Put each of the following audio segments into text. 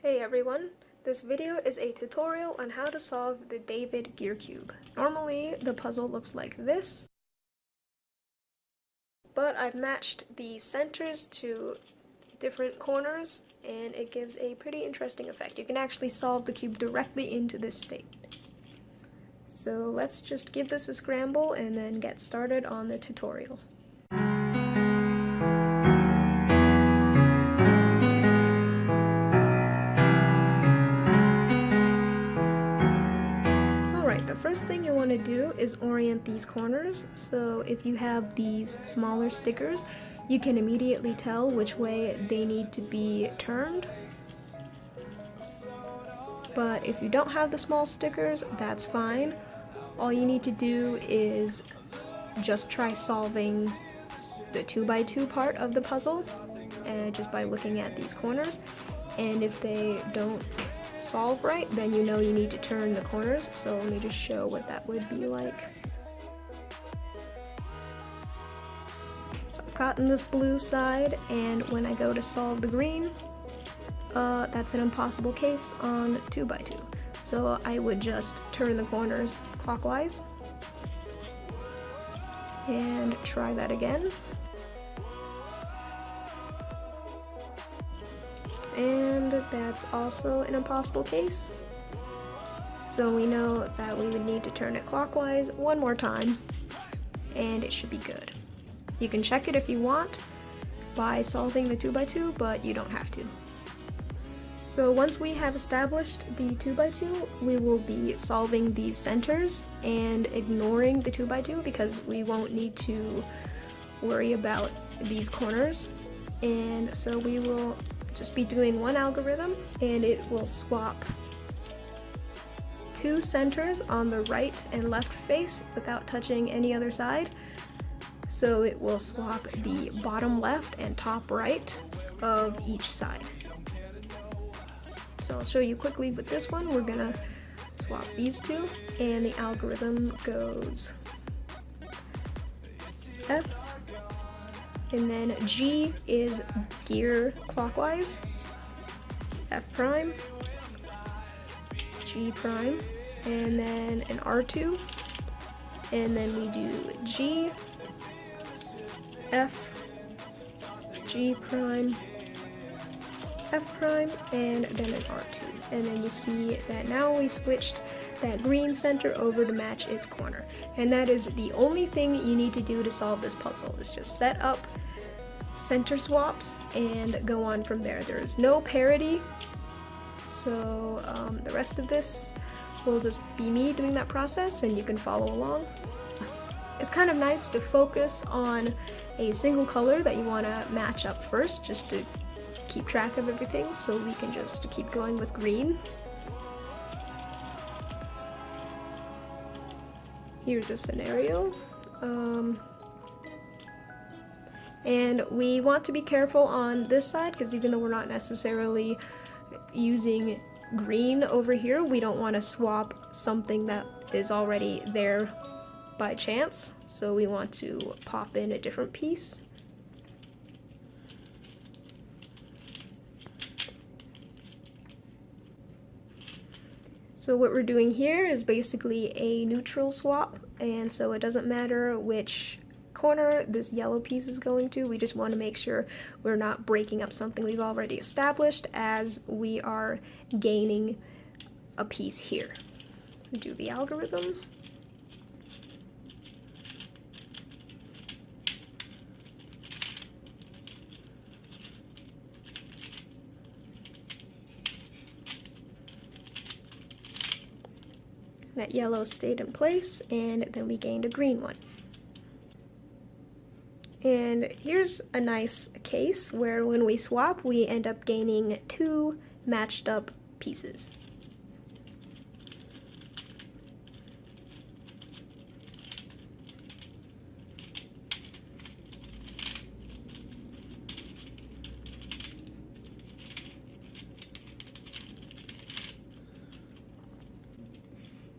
Hey everyone, this video is a tutorial on how to solve the David gear cube. Normally the puzzle looks like this, but I've matched the centers to different corners and it gives a pretty interesting effect. You can actually solve the cube directly into this state. So let's just give this a scramble and then get started on the tutorial. The first thing you want to do is orient these corners. So if you have these smaller stickers, you can immediately tell which way they need to be turned. But if you don't have the small stickers, that's fine. All you need to do is just try solving the 2x2 part of the puzzle, just by looking at these corners. And if they don't solve right, then you know you need to turn the corners. So let me just show what that would be like. So I've gotten this blue side, and when I go to solve the green, that's an impossible case on 2x2. So I would just turn the corners clockwise and try that again. And that's also an impossible case. So we know that we would need to turn it clockwise one more time, and it should be good. You can check it if you want by solving the 2x2, but you don't have to. So once we have established the 2x2, we will be solving these centers and ignoring the 2x2 because we won't need to worry about these corners. And so we will just be doing one algorithm, and it will swap two centers on the right and left face without touching any other side. So it will swap the bottom left and top right of each side. So I'll show you quickly with this one. We're gonna swap these two, and the algorithm goes F, and then G is gear clockwise, F prime, G prime, and then an R2, and then we do G, F, G prime, F prime, and then an R2. And then you see that now we switched that green center over to match its corner. And that is the only thing you need to do to solve this puzzle, is just set up center swaps and go on from there. There's no parity, so the rest of this will just be me doing that process, and you can follow along. It's kind of nice to focus on a single color that you want to match up first, just to keep track of everything, so we can just keep going with green. Here's a scenario. And we want to be careful on this side, because even though we're not necessarily using green over here, we don't want to swap something that is already there by chance. So we want to pop in a different piece. So what we're doing here is basically a neutral swap, and so it doesn't matter which corner this yellow piece is going to. We just want to make sure we're not breaking up something we've already established as we are gaining a piece here. Do the algorithm. That yellow stayed in place, and then we gained a green one. And here's a nice case where when we swap, we end up gaining two matched up pieces.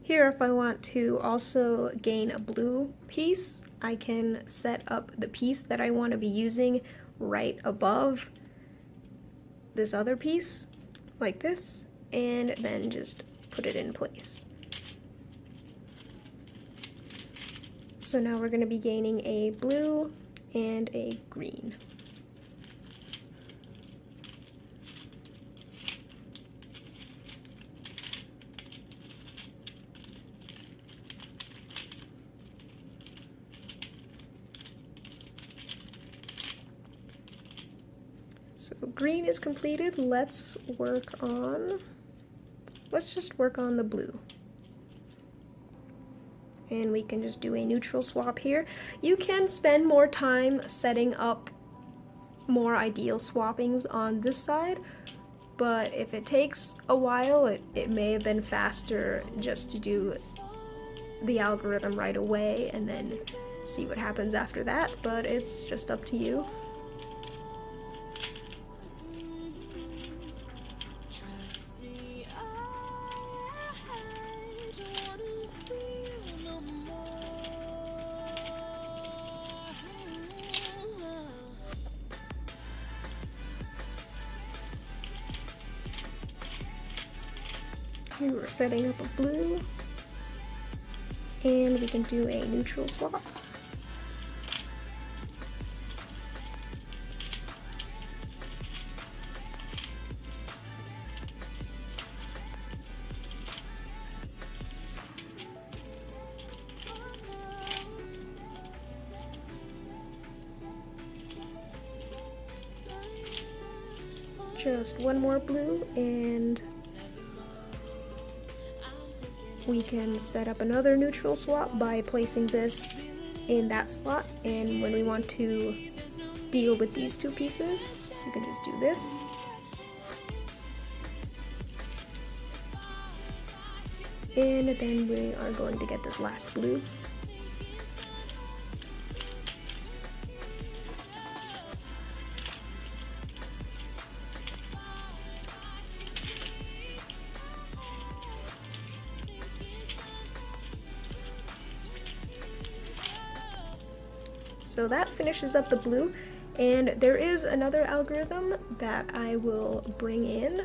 Here, if I want to also gain a blue piece, I can set up the piece that I want to be using right above this other piece, like this, and then just put it in place. So now we're going to be gaining a blue and a green. So green is completed. Let's just work on the blue. And we can just do a neutral swap here. You can spend more time setting up more ideal swappings on this side, but if it takes a while, it may have been faster just to do the algorithm right away and then see what happens after that, but it's just up to you. Here we're setting up a blue, and we can do a neutral swap. Just one more blue, and we can set up another neutral swap by placing this in that slot, and when we want to deal with these two pieces, you can just do this. And then we are going to get this last blue. So that finishes up the blue, and there is another algorithm that I will bring in.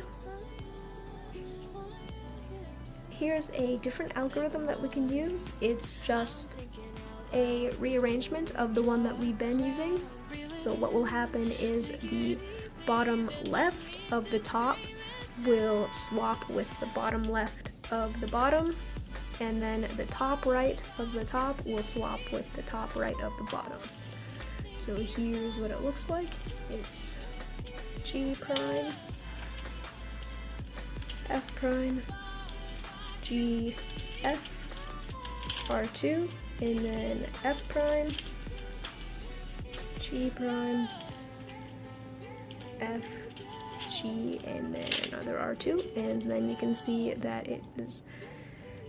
Here's a different algorithm that we can use. It's just a rearrangement of the one that we've been using. So what will happen is the bottom left of the top will swap with the bottom left of the bottom, and then the top right of the top will swap with the top right of the bottom. So here's what it looks like. It's G prime, F prime, G, F, R2, and then F prime, G prime, F, G, and then another R2, and then you can see that it has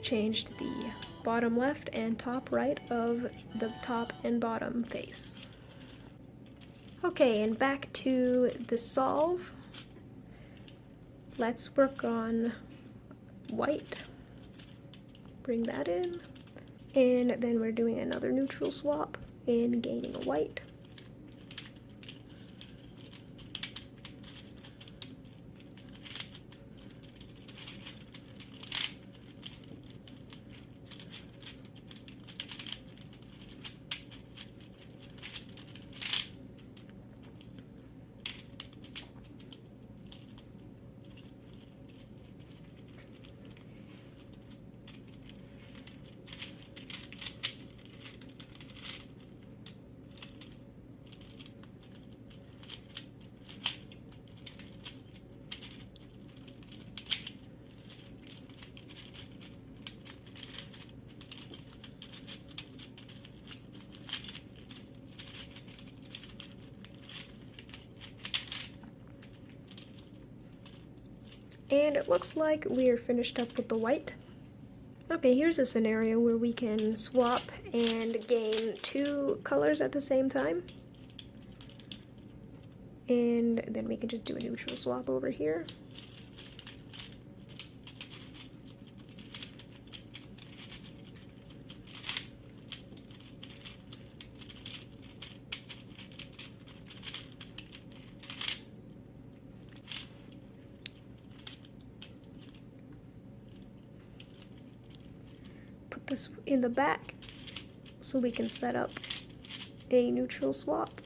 changed the bottom left and top right of the top and bottom face. Okay, and back to the solve. Let's work on white. Bring that in, and then we're doing another neutral swap and gaining a white. And it looks like we are finished up with the white. Okay, here's a scenario where we can swap and gain two colors at the same time. And then we can just do a neutral swap over here. this in the back so we can set up a neutral swap.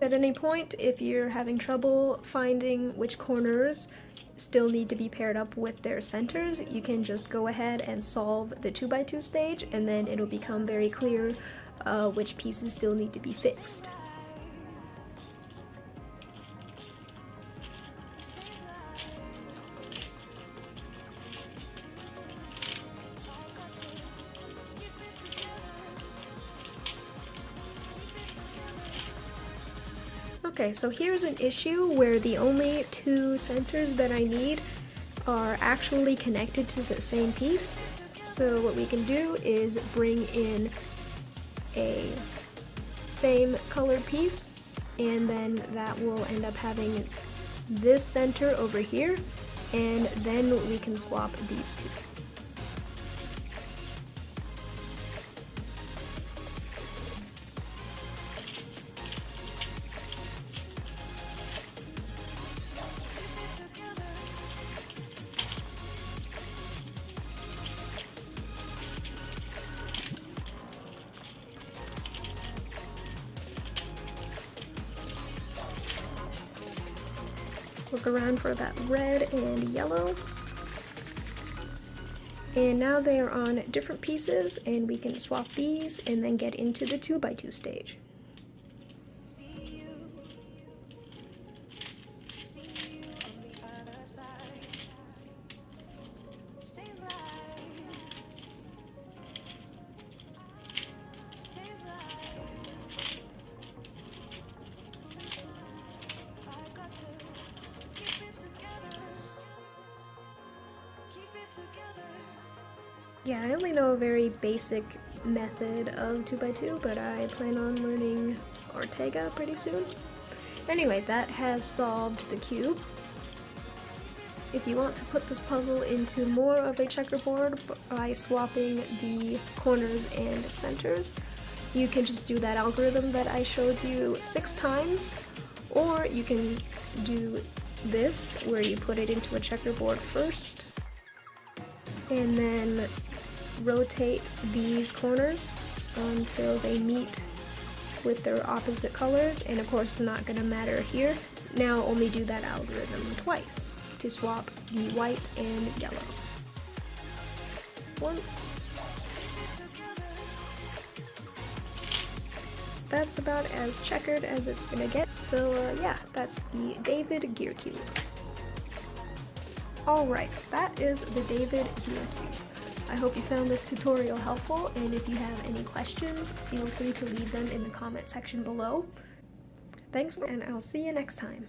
At any point, if you're having trouble finding which corners still need to be paired up with their centers, you can just go ahead and solve the 2x2 stage, and then it'll become very clear which pieces still need to be fixed. Okay, so here's an issue where the only two centers that I need are actually connected to the same piece. So what we can do is bring in a same colored piece, and then that will end up having this center over here, and then we can swap these two. Look around for that red and yellow. And now they are on different pieces, and we can swap these and then get into the 2x2 stage. Yeah, I only know a very basic method of 2x2, but I plan on learning Ortega pretty soon. Anyway, that has solved the cube. If you want to put this puzzle into more of a checkerboard by swapping the corners and centers, you can just do that algorithm that I showed you 6 times, or you can do this where you put it into a checkerboard first and then rotate these corners until they meet with their opposite colors, and of course it's not going to matter here. Now only do that algorithm twice to swap the white and yellow. Once. That's about as checkered as it's gonna get. So yeah, that's the David gear cube. Alright, that is the David gear cube. I hope you found this tutorial helpful, and if you have any questions, feel free to leave them in the comment section below. Thanks, and I'll see you next time.